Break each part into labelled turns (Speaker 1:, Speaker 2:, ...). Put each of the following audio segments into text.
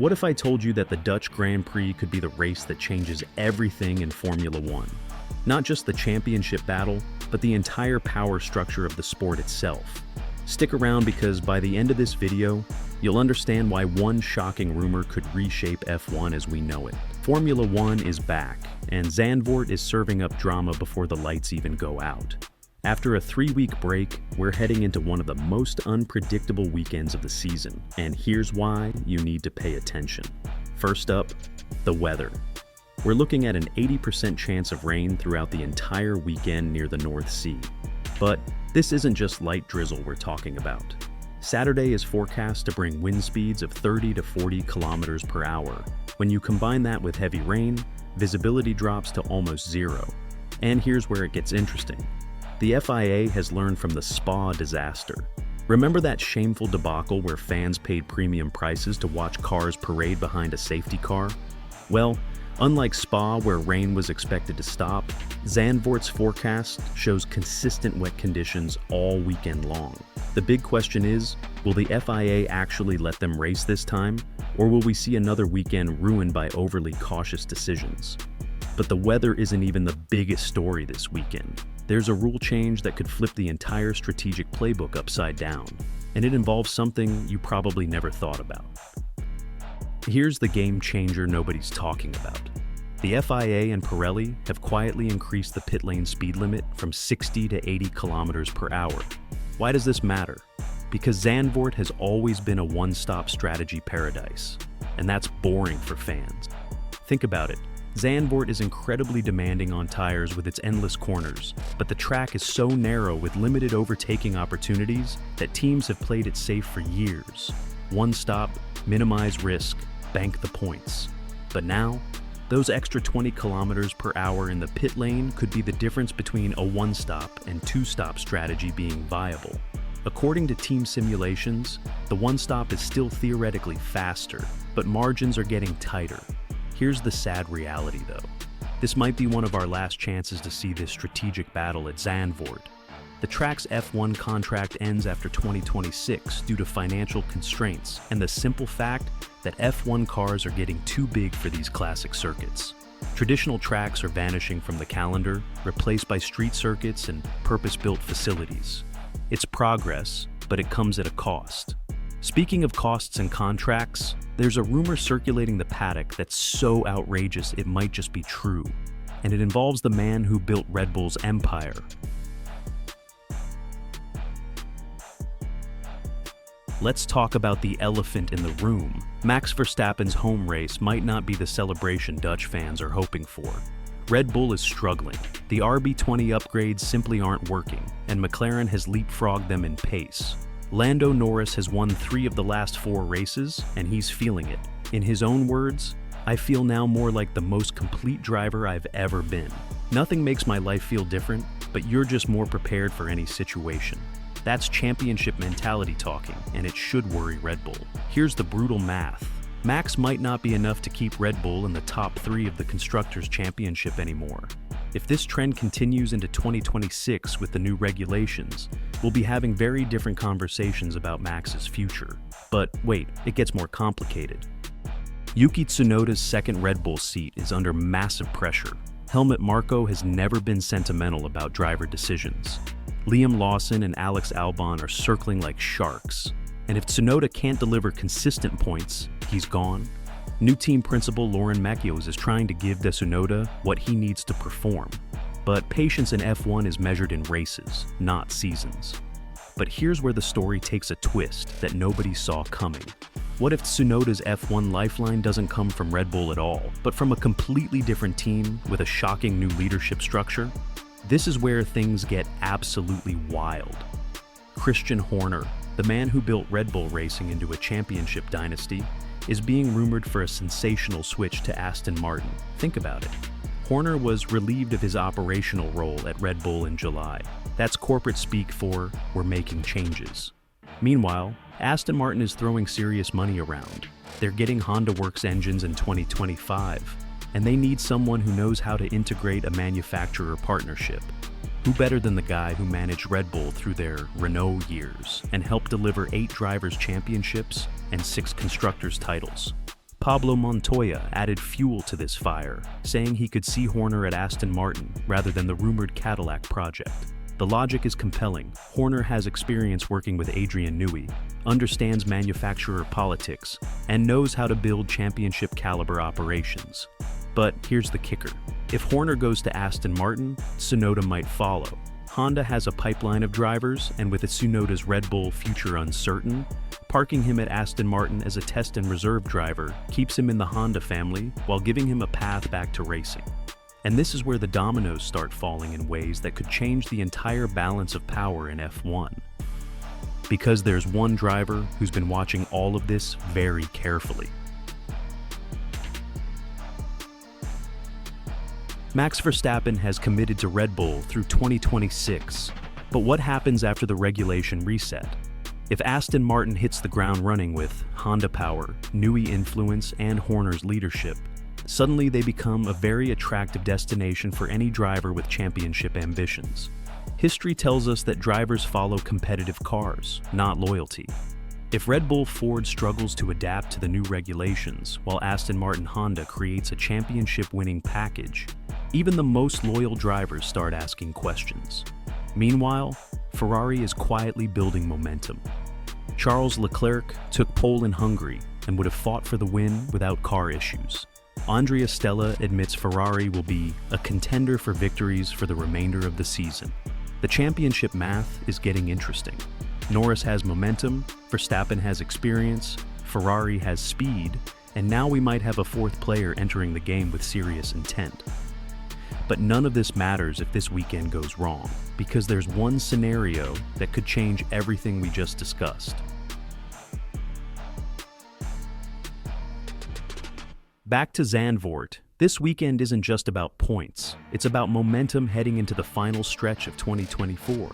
Speaker 1: What if I told you that the Dutch Grand Prix could be the race that changes everything in Formula One? Not just the championship battle, but the entire power structure of the sport itself. Stick around because by the end of this video, you'll understand why one shocking rumor could reshape F1 as we know it. Formula One is back, and Zandvoort is serving up drama before the lights even go out. After a 3-week break, we're heading into one of the most unpredictable weekends of the season, and here's why you need to pay attention. First up, the weather. We're looking at an 80% chance of rain throughout the entire weekend near the North Sea. But this isn't just light drizzle we're talking about. Saturday is forecast to bring wind speeds of 30 to 40 kilometers per hour. When you combine that with heavy rain, visibility drops to almost zero. And here's where it gets interesting. The FIA has learned from the Spa disaster. Remember that shameful debacle where fans paid premium prices to watch cars parade behind a safety car? Well, unlike Spa where rain was expected to stop, Zandvoort's forecast shows consistent wet conditions all weekend long. The big question is, will the FIA actually let them race this time, or will we see another weekend ruined by overly cautious decisions? But the weather isn't even the biggest story this weekend. There's a rule change that could flip the entire strategic playbook upside down, and it involves something you probably never thought about. Here's the game changer nobody's talking about. The FIA and Pirelli have quietly increased the pit lane speed limit from 60 to 80 kilometers per hour. Why does this matter? Because Zandvoort has always been a one-stop strategy paradise, and that's boring for fans. Think about it. Zandvoort is incredibly demanding on tires with its endless corners, but the track is so narrow with limited overtaking opportunities that teams have played it safe for years. One stop, minimize risk, bank the points. But now, those extra 20 kilometers per hour in the pit lane could be the difference between a one-stop and two-stop strategy being viable. According to team simulations, the one-stop is still theoretically faster, but margins are getting tighter. Here's the sad reality though. This might be one of our last chances to see this strategic battle at Zandvoort. The track's F1 contract ends after 2026 due to financial constraints and the simple fact that F1 cars are getting too big for these classic circuits. Traditional tracks are vanishing from the calendar, replaced by street circuits and purpose-built facilities. It's progress, but it comes at a cost. Speaking of costs and contracts, there's a rumor circulating the paddock that's so outrageous it might just be true, and it involves the man who built Red Bull's empire. Let's talk about the elephant in the room. Max Verstappen's home race might not be the celebration Dutch fans are hoping for. Red Bull is struggling. The RB20 upgrades simply aren't working, and McLaren has leapfrogged them in pace. Lando Norris has won 3 of the last 4 races, and he's feeling it. In his own words, "I feel now more like the most complete driver I've ever been. Nothing makes my life feel different, but you're just more prepared for any situation." That's championship mentality talking, and it should worry Red Bull. Here's the brutal math. Max might not be enough to keep Red Bull in the top 3 of the Constructors' Championship anymore. If this trend continues into 2026 with the new regulations, we'll be having very different conversations about Max's future. But wait, it gets more complicated. Yuki Tsunoda's second Red Bull seat is under massive pressure. Helmut Marko has never been sentimental about driver decisions. Liam Lawson and Alex Albon are circling like sharks. And if Tsunoda can't deliver consistent points, he's gone. New team principal Laurent Mekios is trying to give Tsunoda what he needs to perform. But patience in F1 is measured in races, not seasons. But here's where the story takes a twist that nobody saw coming. What if Tsunoda's F1 lifeline doesn't come from Red Bull at all, but from a completely different team with a shocking new leadership structure? This is where things get absolutely wild. Christian Horner, the man who built Red Bull Racing into a championship dynasty, is being rumored for a sensational switch to Aston Martin. Think about it. Horner was relieved of his operational role at Red Bull in July. That's corporate speak for, "we're making changes." Meanwhile, Aston Martin is throwing serious money around. They're getting Honda Works engines in 2025, and they need someone who knows how to integrate a manufacturer partnership. Who better than the guy who managed Red Bull through their Renault years and helped deliver 8 drivers' championships and 6 constructors' titles? Pablo Montoya added fuel to this fire, saying he could see Horner at Aston Martin rather than the rumored Cadillac project. The logic is compelling. Horner has experience working with Adrian Newey, understands manufacturer politics, and knows how to build championship-caliber operations. But here's the kicker. If Horner goes to Aston Martin, Tsunoda might follow. Honda has a pipeline of drivers, and with Tsunoda's Red Bull future uncertain, parking him at Aston Martin as a test and reserve driver keeps him in the Honda family while giving him a path back to racing. And this is where the dominoes start falling in ways that could change the entire balance of power in F1. Because there's one driver who's been watching all of this very carefully. Max Verstappen has committed to Red Bull through 2026, but what happens after the regulation reset? If Aston Martin hits the ground running with Honda power, Newey influence, and Horner's leadership, suddenly they become a very attractive destination for any driver with championship ambitions. History tells us that drivers follow competitive cars, not loyalty. If Red Bull Ford struggles to adapt to the new regulations, while Aston Martin Honda creates a championship-winning package, even the most loyal drivers start asking questions. Meanwhile, Ferrari is quietly building momentum. Charles Leclerc took pole in Hungary and would have fought for the win without car issues. Andrea Stella admits Ferrari will be a contender for victories for the remainder of the season. The championship math is getting interesting. Norris has momentum, Verstappen has experience, Ferrari has speed, and now we might have a fourth player entering the game with serious intent. But none of this matters if this weekend goes wrong, because there's one scenario that could change everything we just discussed. Back to Zandvoort, this weekend isn't just about points, it's about momentum heading into the final stretch of 2024.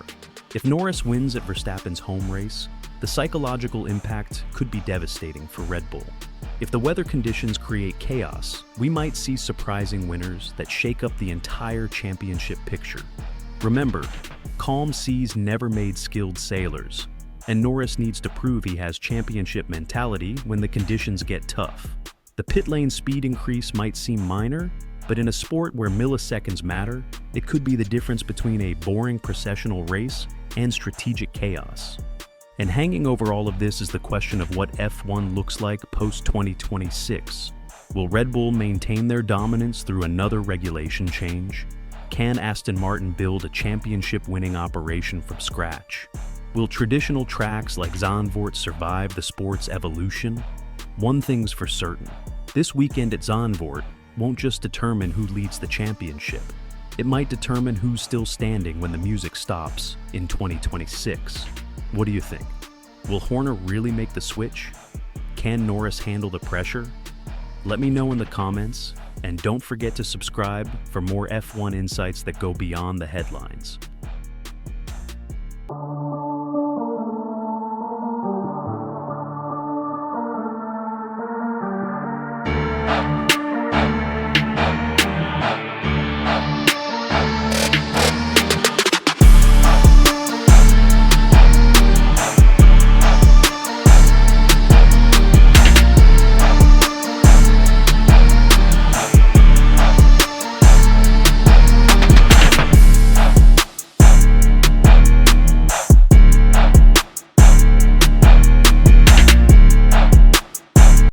Speaker 1: If Norris wins at Verstappen's home race, the psychological impact could be devastating for Red Bull. If the weather conditions create chaos, we might see surprising winners that shake up the entire championship picture. Remember, calm seas never made skilled sailors, and Norris needs to prove he has championship mentality when the conditions get tough. The pit lane speed increase might seem minor, but in a sport where milliseconds matter, it could be the difference between a boring processional race and strategic chaos. And hanging over all of this is the question of what F1 looks like post-2026. Will Red Bull maintain their dominance through another regulation change? Can Aston Martin build a championship-winning operation from scratch? Will traditional tracks like Zandvoort survive the sport's evolution? One thing's for certain. This weekend at Zandvoort won't just determine who leads the championship. It might determine who's still standing when the music stops in 2026. What do you think? Will Horner really make the switch? Can Norris handle the pressure? Let me know in the comments, and don't forget to subscribe for more F1 insights that go beyond the headlines.